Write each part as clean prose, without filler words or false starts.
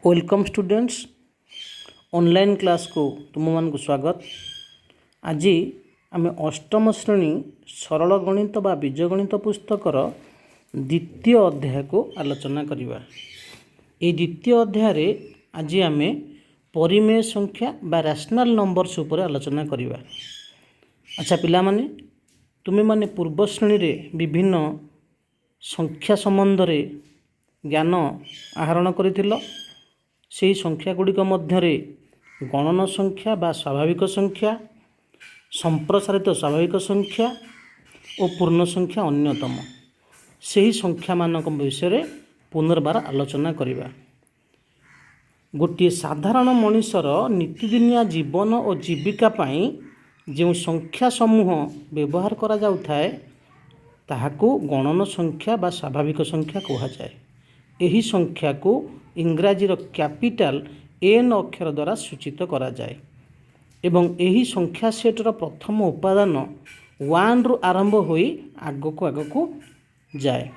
Welcome students online class को तुम मान को स्वागत। आज आम अष्टम श्रेणी सरल गणित बा बीजगणित पुस्तकर द्वितीय अध्याय को आलोचना करवा। ये द्वितीय अध्याय रे आज आम परिमेय संख्या बा रैशनल नंबर्स उपर आलोचना करवा। अच्छा पिला माने तुमे माने पूर्व श्रेणी रे विभिन्न संख्या संबंध रे ज्ञान आहरण करिथिलो। से संख्या गुड़िक मध्य गणन संख्या बा स्वाभाविक संख्या, संप्रसारित स्वाभाविक संख्या और पूर्ण संख्या अन्यतम। से संख्या मानक विषय पुनर्बार आलोचना करवा। गोटे साधारण मनीषर नीतिदिनिया जीवन और जीविका पाई जो संख्या समूह व्यवहार करा जाउथाए ताहाकू गणन संख्या बा स्वाभाविक संख्या कहा जाए। यही संख्या को इंग्राजी कैपिटल एन अक्षर द्वारा सूचित करा जाए एवं यही संख्या सेटर प्रथम उपादान 1 रु आरंभ होई आग को जाए।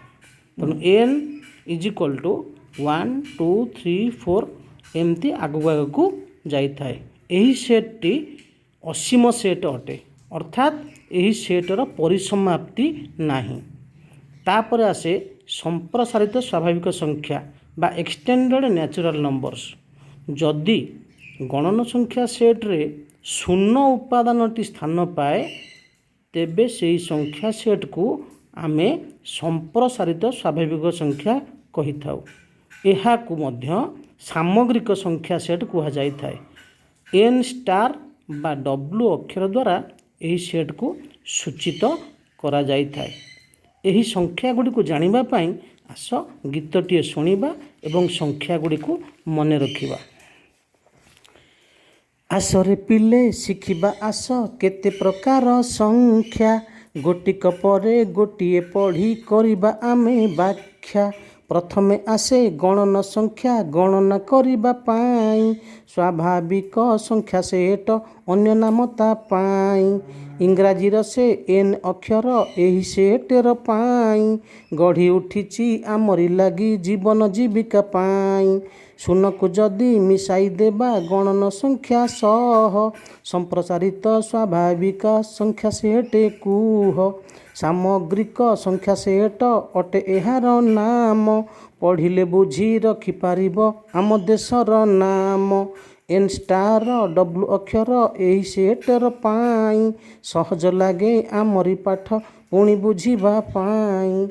तेणु एन इज इक्वल टू 1 2 3 4 एमती आग को जाई थाए। यही सेटटी असीम सेट अटे, अर्थात यही सेटर परिसमाप्ति नाही। तापर आसे संप्रसारित स्वाभाविक संख्या बा एक्सटेंडेड नेचुरल नंबर्स। जदि गणन संख्या सेट रे शून्य उपादानटी स्थान पाए तेबे से संख्या सेट को आमे संप्रसारित स्वाभाविक संख्या कही थाउ। एहा को मध्य सामग्रिक संख्या सेट कहा जाई थाए। एन स्टार बा डब्ल्यू अक्षर द्वारा यही सेट को सूचित करा जाई थाए। यही संख्या गुड़ी को जानिबा पाई आस गीतटी शुणा एवं संख्या गुड़ी को मन रखिबा। आसरे पिले शिखिबा आस केते प्रकार संख्या, गोटिक परे गोटिए पढ़ी करिबा आमे व्याख्या। प्रथमे आसे गणन संख्या गणना करिबा पाई, स्वाभाविक संख्या सेट अन्य नाम ता पाई। इंग्राजीर से एन अक्षर एही सेटर पाई, गढ़ी उठिची आमरी लागी जीवन जीविका पाई। शून्य को जदि मिसाई देबा गणन संख्या सह, संप्रसारित स्वाभाविक संख्या सेट कुह। सामग्रिक संख्या सेट अटे एहार नाम, पढ़िले बुझी रखिपारिब आम देशर नाम। एन स्टार डब्ल्यू अक्षर यही सेटर पाई, सहज लागे आमरी पाठ पुणी बुझिबा पाई।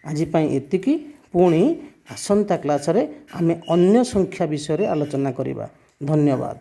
आज पाई एतिकी, पुणी आसंता क्लास रे आमे अन्य संख्या विषय आलोचना करिबा। धन्यवाद।